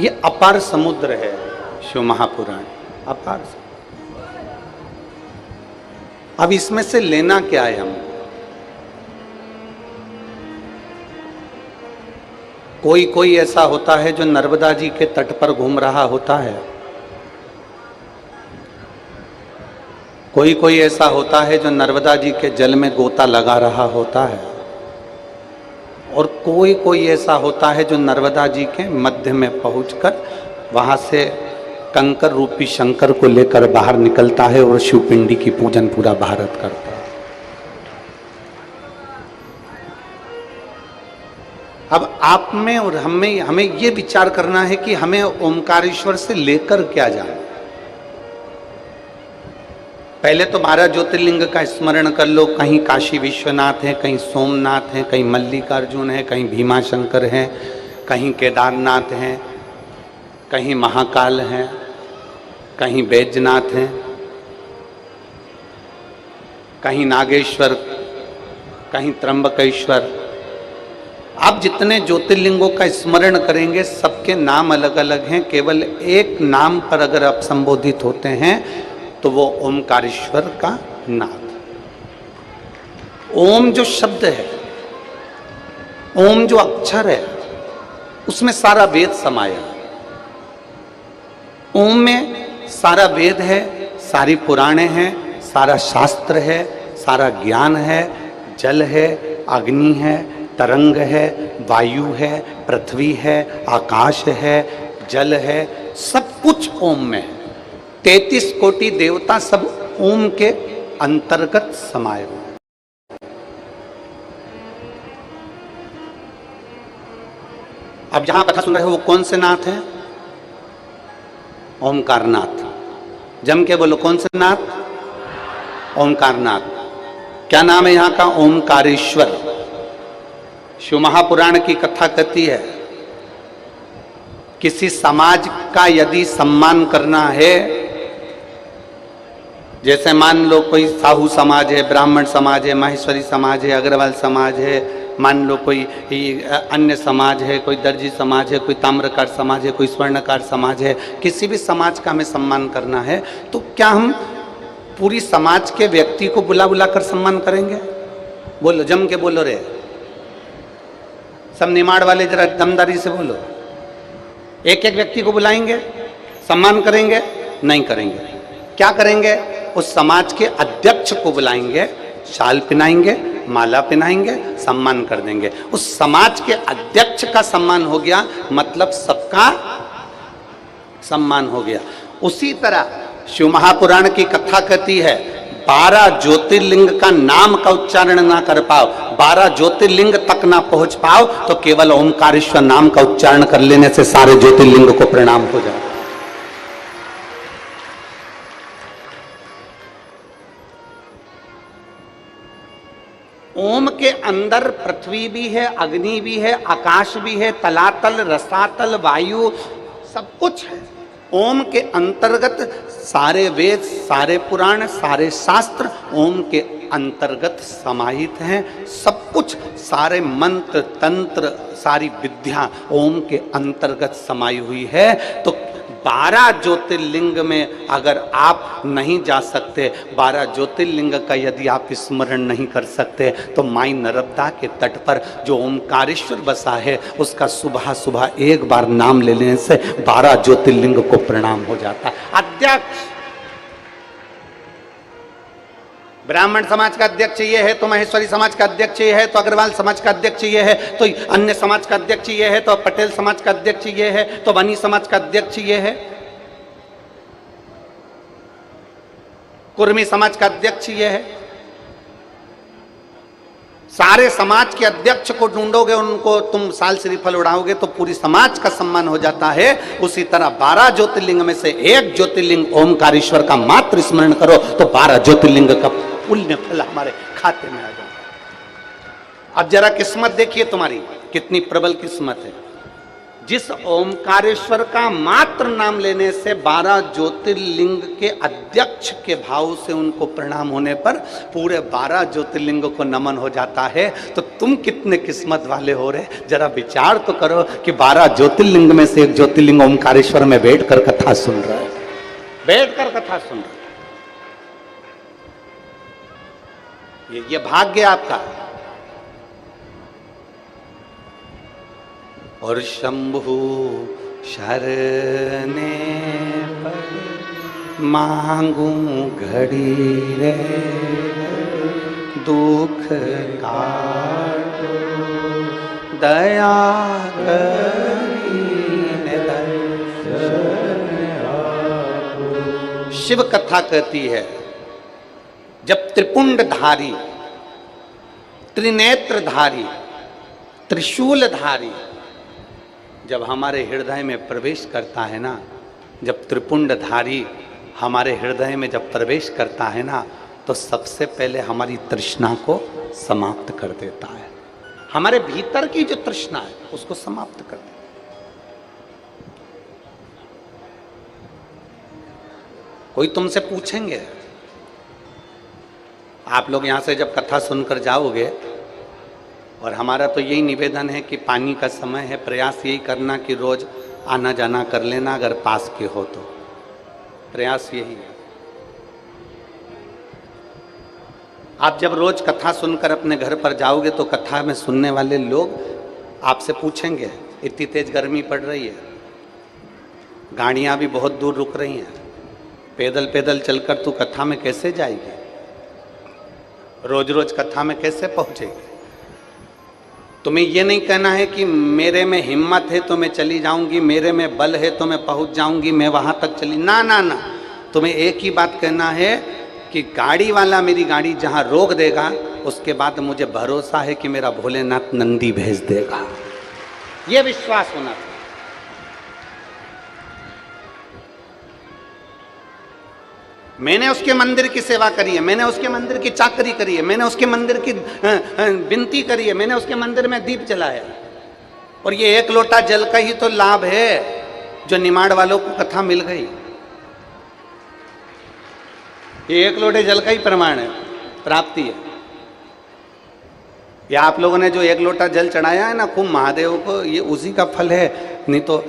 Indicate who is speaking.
Speaker 1: ये अपार समुद्र है शिव महापुराण, अपार समुद्र। अब इसमें से लेना क्या है हम? कोई कोई ऐसा होता है जो नर्मदा जी के तट पर घूम रहा होता है, कोई कोई ऐसा होता है जो नर्मदा जी के जल में गोता लगा रहा होता है, और कोई कोई ऐसा होता है जो नर्मदा जी के मध्य में पहुंचकर वहां से कंकर रूपी शंकर को लेकर बाहर निकलता है और शिवपिंडी की पूजन पूरा भारत करता है। अब आप में और हमें ये विचार करना है कि हमें ओमकारेश्वर से लेकर क्या जाना। पहले तो 12 ज्योतिर्लिंग का स्मरण कर लो। कहीं काशी विश्वनाथ है, कहीं सोमनाथ है, कहीं मल्लिकार्जुन है, कहीं भीमाशंकर है, कहीं केदारनाथ है, कहीं महाकाल है, कहीं बैजनाथ है, कहीं नागेश्वर, कहीं त्र्यंबकेश्वर। आप जितने ज्योतिर्लिंगों का स्मरण करेंगे सबके नाम अलग अलग हैं। केवल एक नाम पर अगर आप संबोधित होते हैं तो वो ओमकारेश्वर का नाम। ओम जो शब्द है, ओम जो अक्षर है, उसमें सारा वेद समाया। ओम में सारा वेद है, सारी पुराणे हैं, सारा शास्त्र है, सारा ज्ञान है, जल है, अग्नि है, तरंग है, वायु है, पृथ्वी है, आकाश है, जल है, सब कुछ ओम में है। 33 कोटि देवता सब ओम के अंतर्गत समाये हुए। अब जहां कथा सुन रहे हो वो कौन से नाथ है? ओमकारनाथ। जम के बोलो, कौन से नाथ? ओमकारनाथ। क्या नाम है यहां का? ओमकारेश्वर। शिव महापुराण की कथा कहती है किसी समाज का यदि सम्मान करना है, जैसे मान लो कोई साहू समाज है, ब्राह्मण समाज है, माहेश्वरी समाज है, अग्रवाल समाज है, मान लो कोई अन्य समाज है, कोई दर्जी समाज है, कोई ताम्रकार समाज है, कोई स्वर्णकार समाज है, किसी भी समाज का हमें सम्मान करना है तो क्या हम पूरी समाज के व्यक्ति को बुला बुला कर सम्मान करेंगे? बोलो, जम के बोलो रे, सब निमाड़ वाले जरा दमदारी से बोलो। एक एक व्यक्ति को बुलाएंगे, सम्मान करेंगे? नहीं करेंगे। क्या करेंगे? उस समाज के अध्यक्ष को बुलाएंगे, शाल पहनाएंगे, माला पहनाएंगे, सम्मान कर देंगे। उस समाज के अध्यक्ष का सम्मान हो गया, मतलब सबका सम्मान हो गया। उसी तरह शिव महापुराण की कथा कहती है 12 ज्योतिर्लिंग का नाम का उच्चारण ना कर पाओ, 12 ज्योतिर्लिंग तक ना पहुंच पाओ तो केवल ओमकारेश्वर नाम का उच्चारण कर लेने से सारे ज्योतिर्लिंग को प्रणाम हो जाए। ओम के अंदर पृथ्वी भी है, अग्नि भी है, आकाश भी है, तलातल, रसातल, वायु, सब कुछ है। ओम के अंतर्गत सारे वेद, सारे पुराण, सारे शास्त्र ओम के अंतर्गत समाहित हैं। सब कुछ, सारे मंत्र, तंत्र, सारी विद्या ओम के अंतर्गत समाई हुई है। तो 12 ज्योतिर्लिंग में अगर आप नहीं जा सकते, 12 ज्योतिर्लिंग का यदि आप स्मरण नहीं कर सकते, तो माई नर्मदा के तट पर जो ओमकारेश्वर बसा है उसका सुबह सुबह एक बार नाम ले लेने से 12 ज्योतिर्लिंग को प्रणाम हो जाता है। अध्यक्ष ब्राह्मण समाज का अध्यक्ष ये है तो महेश्वरी समाज का अध्यक्ष ये है तो अग्रवाल समाज का अध्यक्ष ये है तो अन्य समाज का अध्यक्ष ये है तो पटेल समाज का अध्यक्ष ये है तो वनी समाज का अध्यक्ष ये है, कुर्मी समाज का अध्यक्ष ये है। सारे समाज के अध्यक्ष को ढूंढोगे, उनको तुम साल श्रीफल उड़ाओगे तो पूरी समाज का सम्मान हो जाता है। उसी तरह 12 ज्योतिर्लिंग में से एक ज्योतिर्लिंग ओमकारेश्वर का मात्र स्मरण करो तो 12 ज्योतिर्लिंग का पुण्य फल हमारे खाते में आ जाए। अब जरा किस्मत देखिए तुम्हारी कितनी प्रबल किस्मत है। जिस ओमकारेश्वर का मात्र नाम लेने से 12 ज्योतिर्लिंग के अध्यक्ष के भाव से उनको प्रणाम होने पर पूरे 12 ज्योतिर्लिंग को नमन हो जाता है, तो तुम कितने किस्मत वाले हो रहे। जरा विचार तो करो कि 12 ज्योतिर्लिंग में से एक ज्योतिर्लिंग ओमकारेश्वर में बैठकर कथा सुन रहा है, बैठकर कथा सुन रहा है। ये भाग्य आपका। और शंभु शरणे मांगू घड़ी रे दुख काटो दया करीने दर्शन आपो। शिव कथा कहती है जब त्रिपुंडधारी, त्रिनेत्रधारी, त्रिशूलधारी जब हमारे हृदय में प्रवेश करता है ना, जब त्रिपुंडधारी हमारे हृदय में जब प्रवेश करता है ना, तो सबसे पहले हमारी तृष्णा को समाप्त कर देता है। हमारे भीतर की जो तृष्णा है उसको समाप्त कर देता है। कोई तुमसे पूछेंगे, आप लोग यहां से जब कथा सुनकर जाओगे, और हमारा तो यही निवेदन है कि पानी का समय है, प्रयास यही करना कि रोज आना जाना कर लेना, अगर पास के हो तो प्रयास यही है। आप जब रोज कथा सुनकर अपने घर पर जाओगे तो कथा में सुनने वाले लोग आपसे पूछेंगे, इतनी तेज गर्मी पड़ रही है, गाड़ियां भी बहुत दूर रुक रही हैं, पैदल पैदल चलकर तू कथा में कैसे जाएगी, रोज रोज कथा में कैसे पहुंचेगी। तुम्हें यह नहीं कहना है कि मेरे में हिम्मत है तो मैं चली जाऊंगी, मेरे में बल है तो मैं पहुंच जाऊंगी, मैं वहां तक चली, ना ना ना। तुम्हें एक ही बात कहना है कि गाड़ी वाला मेरी गाड़ी जहां रोक देगा, उसके बाद मुझे भरोसा है कि मेरा भोलेनाथ नंदी भेज देगा। यह विश्वास होना चाहिए। मैंने उसके मंदिर की सेवा करी है, मैंने उसके मंदिर की चाकरी करी है, मैंने उसके मंदिर की विनती करी है, मैंने उसके मंदिर में दीप जलाया, और ये एक लोटा जल का ही तो लाभ है जो निमाड़ वालों को कथा मिल गई। ये एक लोटे जल का ही प्रमाण है, प्राप्ति है। या आप लोगों ने जो एक लोटा जल चढ़ाया है ना खूब महादेव को, ये उसी का फल है। नहीं तो